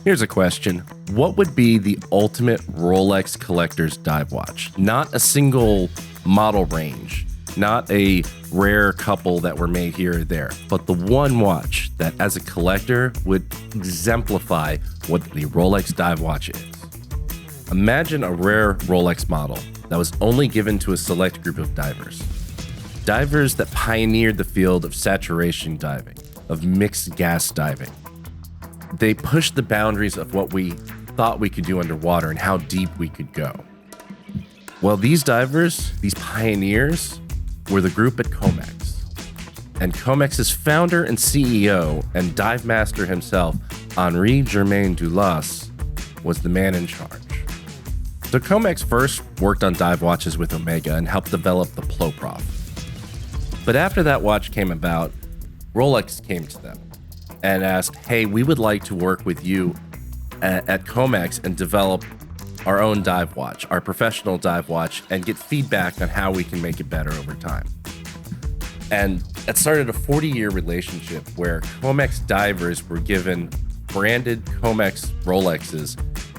Here's a question. What would be the ultimate Rolex collector's dive watch? Not a single model range, not a rare couple that were made here or there, but the one watch that as a collector would exemplify what the Rolex dive watch is. Imagine a rare Rolex model that was only given to a select group of divers. Divers that pioneered the field of saturation diving, of mixed gas diving. They pushed the boundaries of what we thought we could do underwater and how deep we could go. Well, these divers, these pioneers, were the group at Comex. And Comex's founder and CEO and dive master himself, Henri-Germain Delauze, was the man in charge. So Comex first worked on dive watches with Omega and helped develop the Ploprof. But after that watch came about, Rolex came to them and asked, hey, we would like to work with you at Comex and develop our own dive watch, our professional dive watch, and get feedback on how we can make it better over time. And it started a 40-year relationship where Comex divers were given branded Comex Rolexes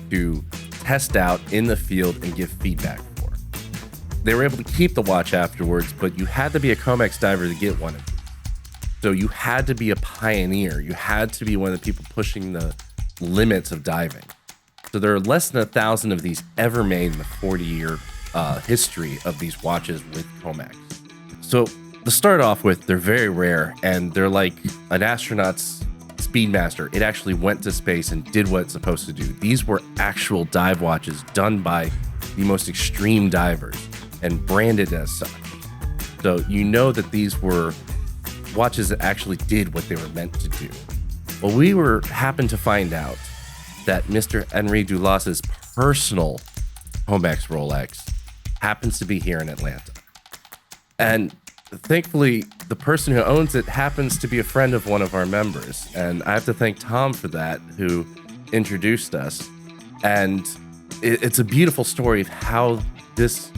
to test out in the field and give feedback for. They were able to keep the watch afterwards, but you had to be a Comex diver to get one of these. So you had to be a pioneer. You had to be one of the people pushing the limits of diving. So there are less than 1,000 of these ever made in the 40-year history of these watches with Comex. So to start off with, they're very rare, and they're like an astronaut's Speedmaster. It actually went to space and did what it's supposed to do. These were actual dive watches done by the most extreme divers and branded as such. So you know that these were watches that actually did what they were meant to do. Well, we happened to find out that Mr. Henri Delauze's personal Comex Rolex happens to be here in Atlanta. And thankfully, the person who owns it happens to be a friend of one of our members. And I have to thank Tom for that, who introduced us. And it's a beautiful story of how this,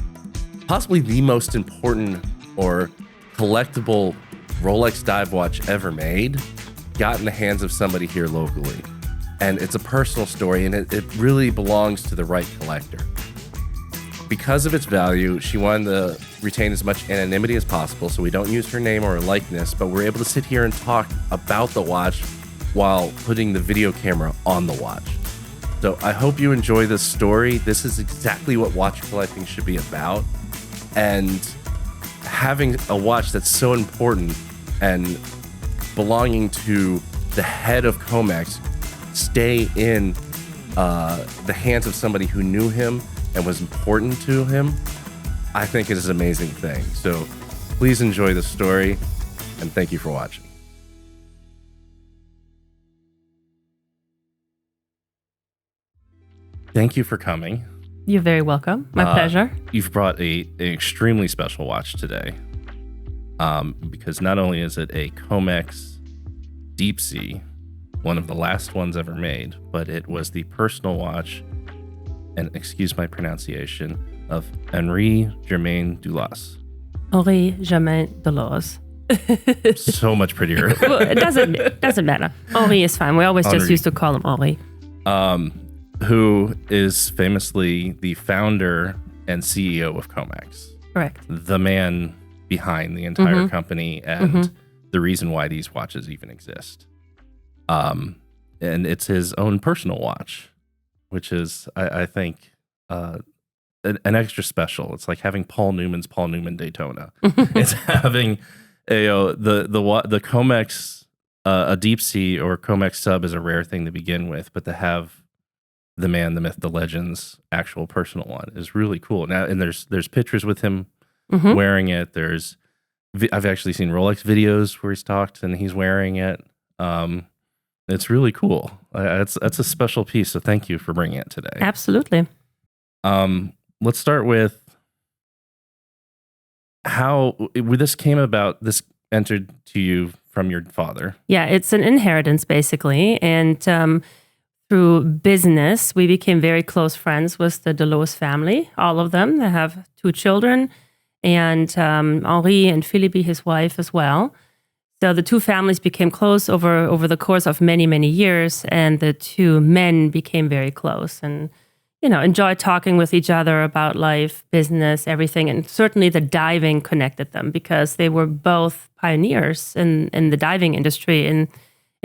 possibly the most important or collectible Rolex dive watch ever made, got in the hands of somebody here locally. And it's a personal story, and it really belongs to the right collector. Because of its value, she wanted to retain as much anonymity as possible, so we don't use her name or her likeness, but we're able to sit here and talk about the watch while putting the video camera on the watch. So I hope you enjoy this story. This is exactly what watch collecting should be about. And having a watch that's so important and belonging to the head of Comex stay in the hands of somebody who knew him and was important to him, I think it is an amazing thing. So please enjoy the story, and thank you for watching. Thank you for coming. You're very welcome. My pleasure. You've brought an extremely special watch today, because not only is it a Comex Deep Sea, one of the last ones ever made, but it was the personal watch, and excuse my pronunciation, of Henri-Germain Delauze. Henri-Germain Delauze. So much prettier. Well, it doesn't matter. Henri is fine. We always just used to call him Henri. Who is famously the founder and CEO of Comex. Correct. The man behind the entire company and the reason why these watches even exist. And it's his own personal watch, which is, I think, an extra special. It's like having Paul Newman's Paul Newman Daytona. It's having the Comex, a Deep Sea or Comex sub is a rare thing to begin with, but to have the man, the myth, the legend's actual personal one is really cool. Now, and there's pictures with him wearing it. I've actually seen Rolex videos where he's talked and he's wearing it. It's really cool. That's a special piece. So thank you for bringing it today. Absolutely. Let's start with how this came about. This entered to you from your father. Yeah, it's an inheritance basically. And through business, we became very close friends with the Delauze family, all of them. They have 2 children, and Henri and Philippe, his wife, as well. So the two families became close over the course of many, many years, and the two men became very close and, enjoyed talking with each other about life, business, everything. And certainly the diving connected them because they were both pioneers in the diving industry in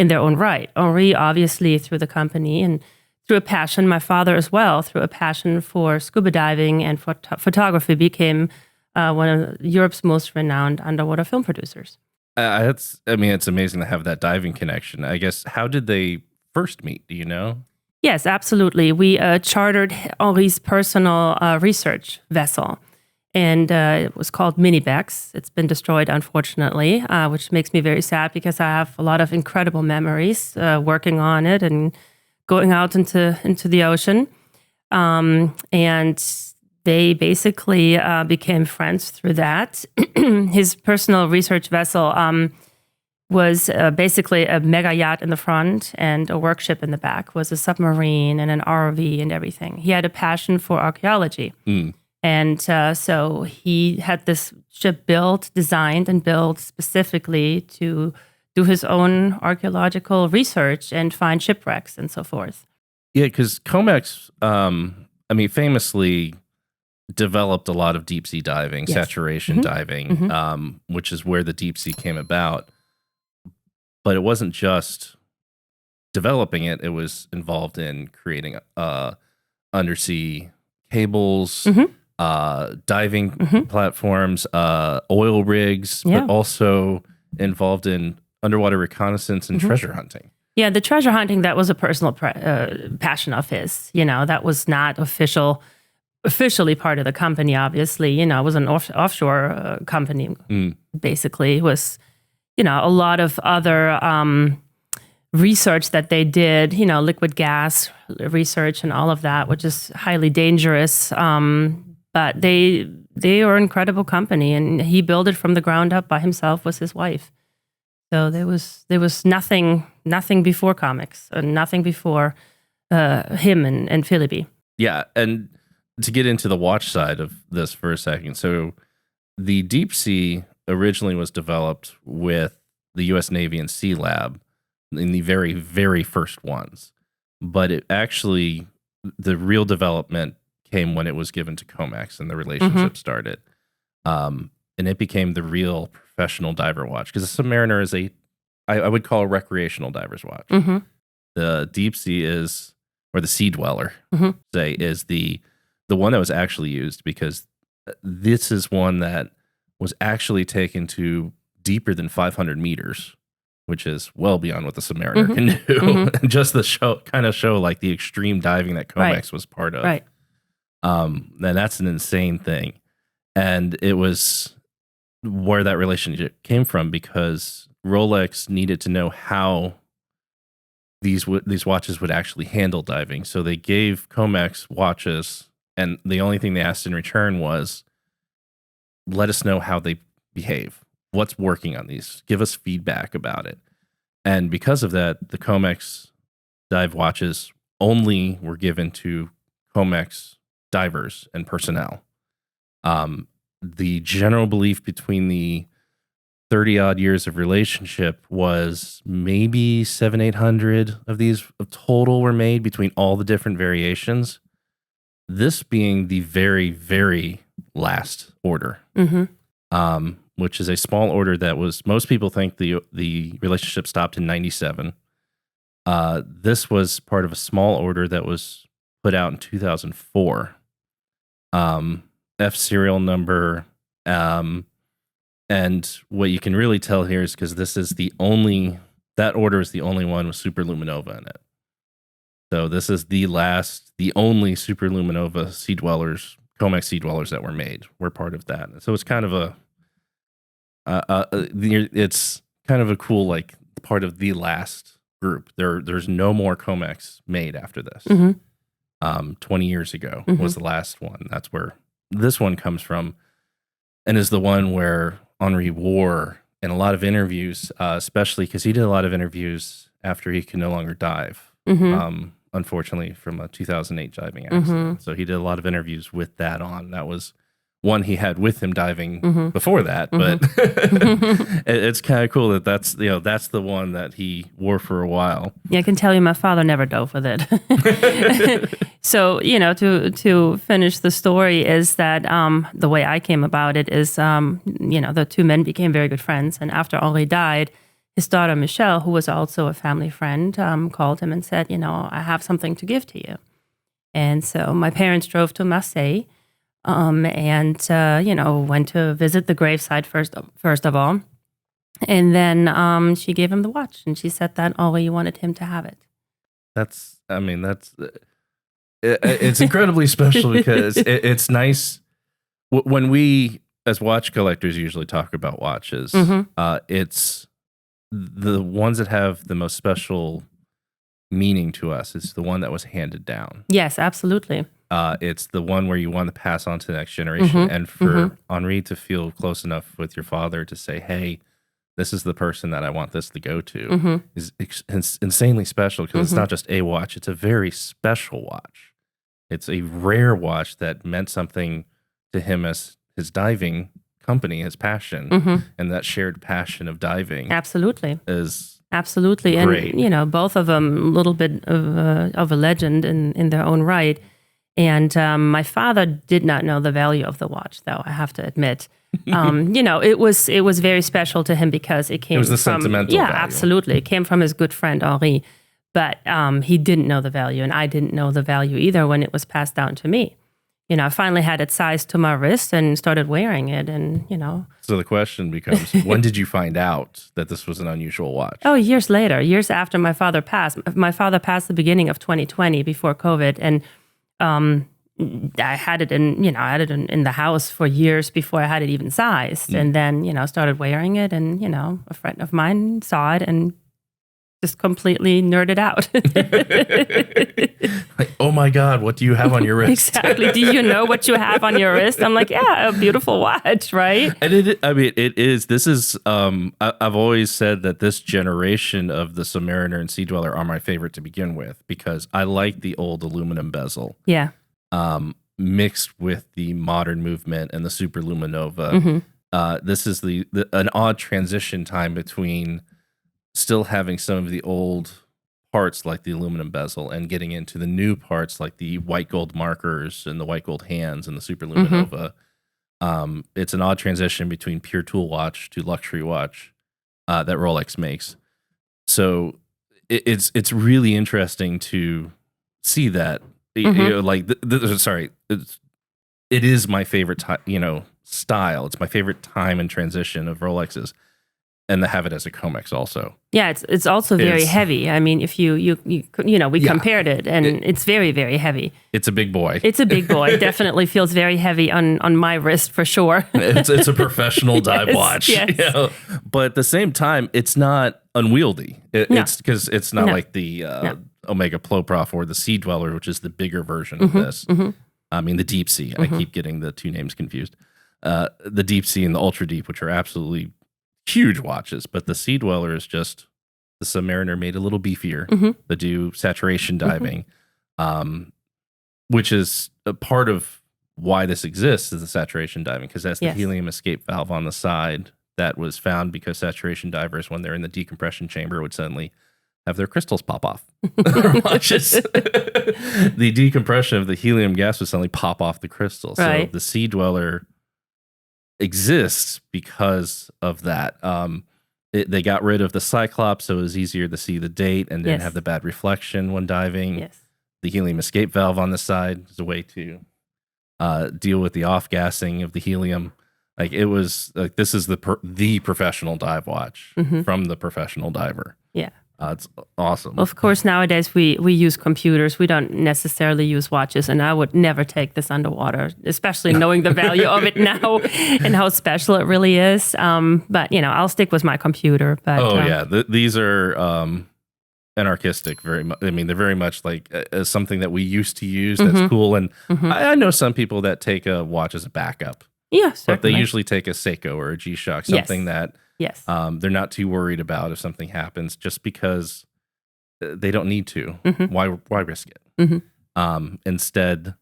their own right. Henri, obviously, through the company and through a passion, my father as well, through a passion for scuba diving and photography, became one of Europe's most renowned underwater film producers. It's amazing to have that diving connection. I guess, how did they first meet? Do you know? Yes, absolutely. We chartered Henri's personal research vessel, and it was called Minibex. It's been destroyed, unfortunately, which makes me very sad because I have a lot of incredible memories working on it and going out into the ocean. And they basically became friends through that. His personal research vessel was basically a mega yacht in the front and a workship in the back, was a submarine and an ROV and everything. He had a passion for archaeology. And so he had this ship designed and built specifically to do his own archaeological research and find shipwrecks and so forth. Yeah, because Comex, famously developed a lot of deep sea diving, Yes. saturation diving, which is where the deep sea came about. But it wasn't just developing it, it was involved in creating undersea cables, diving platforms, oil rigs, but also involved in underwater reconnaissance and treasure hunting. Yeah, the treasure hunting, that was a personal passion of his. That was not officially part of the company, obviously. It was an offshore company, basically. It was, a lot of other research that they did, liquid gas research and all of that, which is highly dangerous. But they are an incredible company, and he built it from the ground up by himself with his wife. So there was nothing before Comex, and nothing before him and Philippi. Yeah, and to get into the watch side of this for a second, so the deep sea originally was developed with the U.S. Navy and Sea Lab in the very, very first ones, but it actually, the real development came when it was given to Comex and the relationship started. And it became the real professional diver watch, because the Submariner is I would call a recreational diver's watch. The deep sea is, or the Sea-Dweller, say, is the one that was actually used, because this is one that was actually taken to deeper than 500 meters, which is well beyond what the Submariner can do. And just the show like the extreme diving that Comex was part of. Right. And that's an insane thing. And it was where that relationship came from, because Rolex needed to know how these watches would actually handle diving. So they gave Comex watches, and the only thing they asked in return was, let us know how they behave. What's working on these? Give us feedback about it. And because of that, the Comex dive watches only were given to Comex divers and personnel. The general belief between the 30-odd years of relationship was maybe 700-800 of these total were made between all the different variations. This being the very, very last order, which is a small order that was, most people think the relationship stopped in 97. This was part of a small order that was put out in 2004. F serial number. And what you can really tell here is because this is that order is the only one with superluminova in it. So this is the only superluminova Sea-Dwellers, Comex Sea-Dwellers that were made. We're part of that. So it's kind of it's kind of a cool, like, part of the last group. There's no more Comex made after this. 20 years ago was the last one. That's where this one comes from, and is the one where Henri wore in a lot of interviews, especially because he did a lot of interviews after he could no longer dive. Unfortunately, from a 2008 diving accident. So he did a lot of interviews with that on. That was one he had with him diving before that, but it's kind of cool that that's the one that he wore for a while. Yeah, I can tell you my father never dove with it. So, to finish the story is that the way I came about it is, the two men became very good friends. And after Henri died, his daughter, Michelle, who was also a family friend, called him and said, I have something to give to you. And so my parents drove to Marseille and went to visit the gravesite first of all. And then she gave him the watch, and she said that Henri wanted him to have it. It's incredibly special because it's nice when we, as watch collectors, usually talk about watches. It's the ones that have the most special meaning to us. It's the one that was handed down. Yes, absolutely. It's the one where you want to pass on to the next generation. And for Henri to feel close enough with your father to say, hey, this is the person that I want this to go to is insanely special because it's not just a watch. It's a very special watch. It's a rare watch that meant something to him as his diving company, his passion, and that shared passion of diving. Absolutely. Is absolutely great. And, both of them a little bit of a legend in their own right. And my father did not know the value of the watch, though, I have to admit. It was very special to him because it came from... It was the sentimental value. Absolutely. It came from his good friend, Henri. But he didn't know the value, and I didn't know the value either when it was passed down to me. I finally had it sized to my wrist and started wearing it, and, So the question becomes, when did you find out that this was an unusual watch? Oh, years later, years after my father passed. My father passed the beginning of 2020 before COVID, and I had it in the house for years before I had it even sized. And then, started wearing it, and, a friend of mine saw it and just completely nerded out. Like, oh my God, what do you have on your wrist? Exactly. Do you know what you have on your wrist? I'm like, yeah, a beautiful watch, right? And I've always said that this generation of the Submariner and Sea-Dweller are my favorite to begin with because I like the old aluminum bezel. Yeah. Mixed with the modern movement and the superluminova. This is an odd transition time between still having some of the old parts like the aluminum bezel and getting into the new parts like the white gold markers and the white gold hands and the superluminova. It's an odd transition between pure tool watch to luxury watch that Rolex makes. So it's really interesting to see that. It is my favorite style. It's my favorite time and transition of Rolexes. And to have it as a Comex also. Yeah, it's also very heavy. I mean, if we compared it, and it's very, very heavy. It's a big boy. It's a big boy. It definitely feels very heavy on my wrist for sure. It's a professional dive watch. Yes. But at the same time, it's not unwieldy. It's because it's not like the Omega Ploprof or the Sea-Dweller, which is the bigger version of this. I mean, the Deep Sea. I keep getting the two names confused. The Deep Sea and the Ultra Deep, which are absolutely huge watches, but the Sea-Dweller is just the Submariner made a little beefier to do saturation diving, which is a part of why this exists is the saturation diving, because that's the helium escape valve on the side that was found because saturation divers, when they're in the decompression chamber, would suddenly have their crystals pop off their watches. The decompression of the helium gas would suddenly pop off the crystals. Right. So the Sea-Dweller exists because of that. They got rid of the Cyclops, so it was easier to see the date and didn't have the bad reflection when diving. Yes. The helium escape valve on the side is a way to deal with the off-gassing of the helium. Like it was like this is the professional dive watch from the professional diver. Yeah. It's awesome. Of course, nowadays we use computers. We don't necessarily use watches, and I would never take this underwater, especially knowing the value of it now and how special it really is. But I'll stick with my computer. But these are anarchistic. Very much. I mean, they're very much like something that we used to use. That's cool, and I know some people that take a watch as a backup. Yeah, certainly. But they usually take a Seiko or a G-Shock, something that. Yes. They're not too worried about if something happens just because they don't need to. Why risk it? Instead,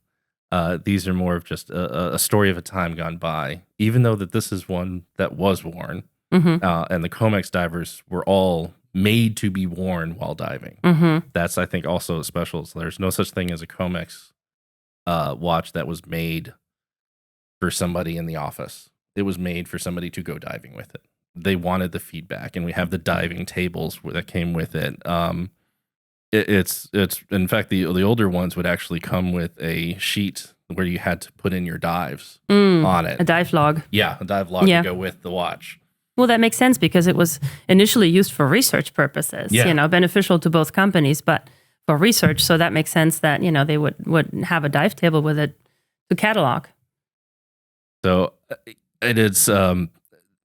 These are more of just a story of a time gone by, even though that this is one that was worn. And the Comex divers were all made to be worn while diving. That's, I think, also special. So there's no such thing as a Comex watch that was made for somebody in the office. It was made for somebody to go diving with it. They wanted the feedback, and we have the diving tables that came with it. It's in fact, the older ones would actually come with a sheet where you had to put in your dives on it. A dive log. Yeah, a dive log to go with the watch. Well, that makes sense because it was initially used for research purposes, beneficial to both companies, but for research. So that makes sense that, they would have a dive table with it to catalog. So it is, to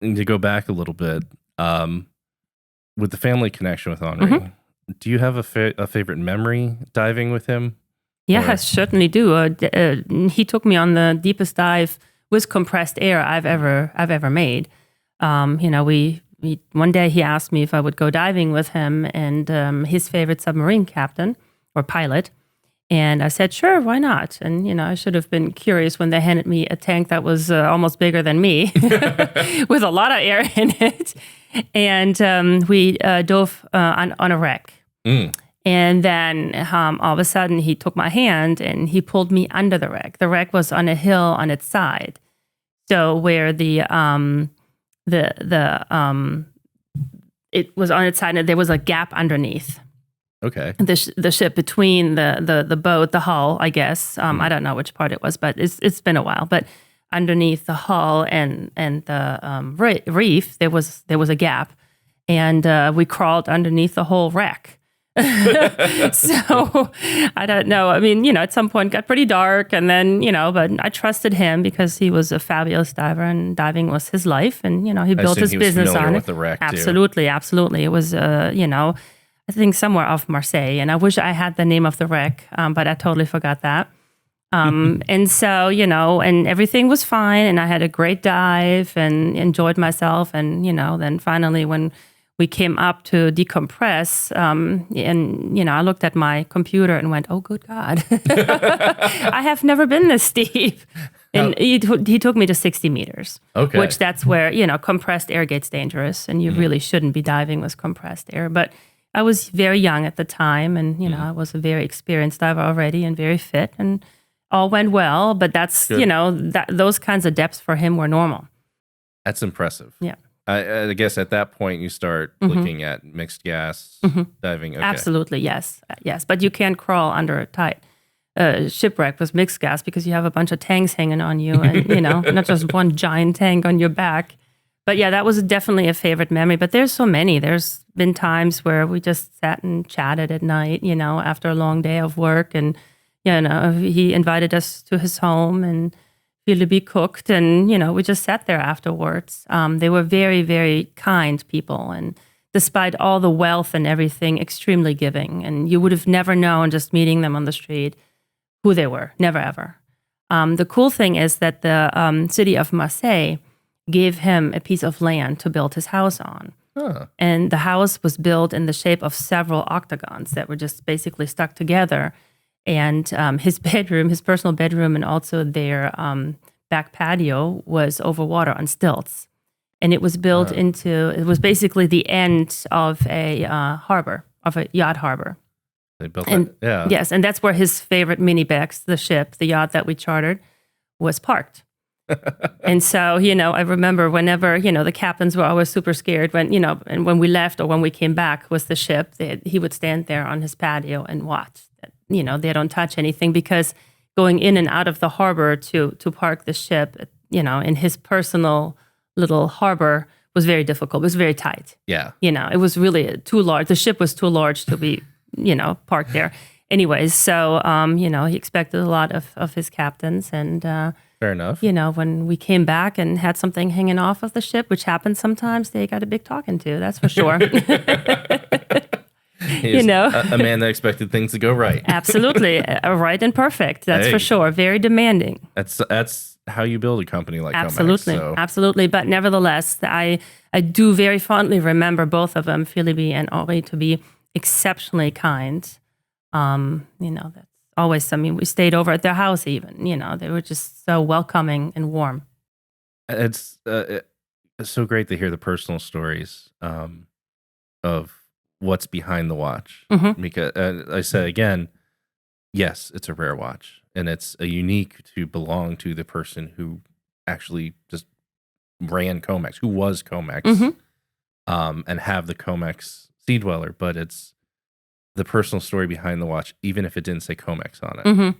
go back a little bit, with the family connection with Henri, do you have a favorite memory diving with him? Yeah, I certainly do. He took me on the deepest dive with compressed air I've ever made. We one day he asked me if I would go diving with him and his favorite submarine captain or pilot. And I said, sure, why not? And, I should have been curious when they handed me a tank that was almost bigger than me with a lot of air in it. And we dove on a wreck. And then all of a sudden he took my hand and he pulled me under the wreck. The wreck was on a hill on its side. So where it was on its side and there was a gap underneath. Okay. The ship between the boat, the hull, I guess. I don't know which part it was, but it's been a while. But underneath the hull and the reef, there was a gap, and we crawled underneath the whole wreck. So I don't know. I mean, at some point it got pretty dark, and then but I trusted him because he was a fabulous diver, and diving was his life, and he built his business on it. With the wreck absolutely, too. Absolutely. It was I think somewhere off Marseille, and I wish I had the name of the wreck, but I totally forgot that. And so, and everything was fine, and I had a great dive and enjoyed myself. And, then finally when we came up to decompress, and, I looked at my computer and went, oh, good God, I have never been this deep. And he took me to 60 meters, which that's where, compressed air gets dangerous, and you really shouldn't be diving with compressed air. But I was very young at the time, and, I was a very experienced diver already and very fit, and all went well. But that's, those kinds of depths for him were normal. That's impressive. Yeah. I guess at that point you start looking at mixed gas diving. Okay. Absolutely, yes. Yes, but you can't crawl under a tight shipwreck with mixed gas because you have a bunch of tanks hanging on you and, not just one giant tank on your back. But yeah, that was definitely a favorite memory. But there's so many. There's been times where we just sat and chatted at night, after a long day of work. And, he invited us to his home and to be cooked. And, we just sat there afterwards. They were very, very kind people. And despite all the wealth and everything, extremely giving. And you would have never known just meeting them on the street who they were. Never, ever. The cool thing is that the city of Marseille gave him a piece of land to build his house on. And the house was built in the shape of several octagons that were just basically stuck together. And his personal bedroom, and also their back patio was over water on stilts. And it was built it was basically the end of a harbor, of a yacht harbor. They built it, yeah. Yes, and that's where his favorite mini-Bex, the ship, the yacht that we chartered, was parked. And so, I remember whenever, the captains were always super scared when, and when we left or when we came back with the ship, he would stand there on his patio and watch. They don't touch anything because going in and out of the harbor to park the ship, in his personal little harbor was very difficult. It was very tight. Yeah. It was really too large. The ship was too large to be, parked there. Anyways, so, he expected a lot of his captains. And fair enough. When we came back and had something hanging off of the ship, which happens sometimes, they got a big talking to, that's for sure. He's a man that expected things to go right. Absolutely. Right and perfect. That's for sure. Very demanding. That's how you build a company like Absolutely. Comex. So. Absolutely. But nevertheless, I do very fondly remember both of them, Philippe and Henri, to be exceptionally kind. That's always, I mean, we stayed over at their house even, they were just so welcoming and warm. It's so great to hear the personal stories of what's behind the watch. Because I said again, yes, it's a rare watch, and it's a unique to belong to the person who actually just ran Comex, who was Comex, and have the Comex Sea-Dweller. But it's the personal story behind the watch, even if it didn't say Comex on it.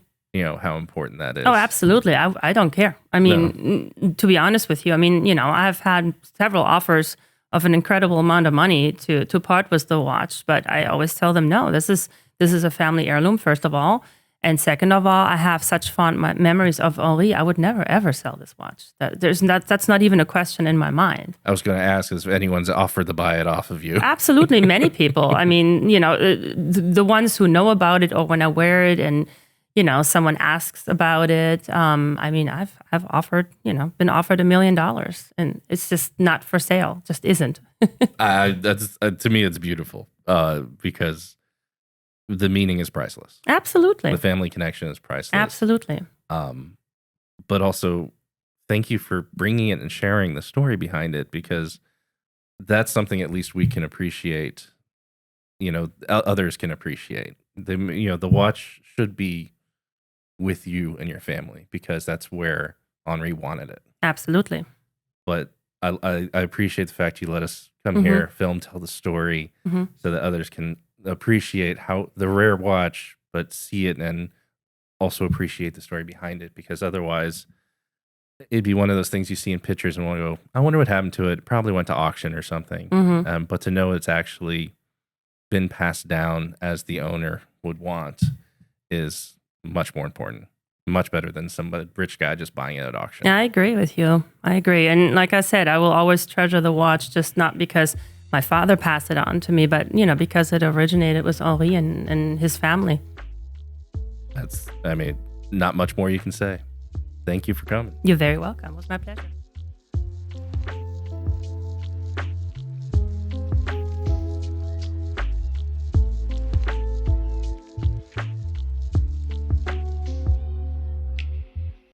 How important that is. Oh, absolutely. I don't care. I mean, to be honest with you, I mean, I've had several offers of an incredible amount of money to part with the watch, but I always tell them, no, this is a family heirloom, first of all. And second of all, I have such fond memories of Henri. I would never, ever sell this watch. That's not even a question in my mind. I was going to ask if anyone's offered to buy it off of you. Absolutely. Many people. I mean, the ones who know about it, or when I wear it and, someone asks about it. I mean, I've offered, been offered $1 million, and it's just not for sale. Just isn't. That's to me, it's beautiful because the meaning is priceless. Absolutely. The family connection is priceless. Absolutely. But also, thank you for bringing it and sharing the story behind it, because that's something at least we can appreciate. Others can appreciate. The watch should be with you and your family, because that's where Henri wanted it. Absolutely. But I appreciate the fact you let us come here, film, tell the story, so that others can appreciate how the rare watch, but see it and also appreciate the story behind it, because otherwise it'd be one of those things you see in pictures and want to go, I wonder what happened to it. It probably went to auction or something. But to know it's actually been passed down as the owner would want is much more important, much better than some rich guy just buying it at auction. Yeah, I agree with you. I agree. And like I said, I will always treasure the watch, just not because my father passed it on to me, but, because it originated with Henri and his family. Not much more you can say. Thank you for coming. You're very welcome. It was my pleasure.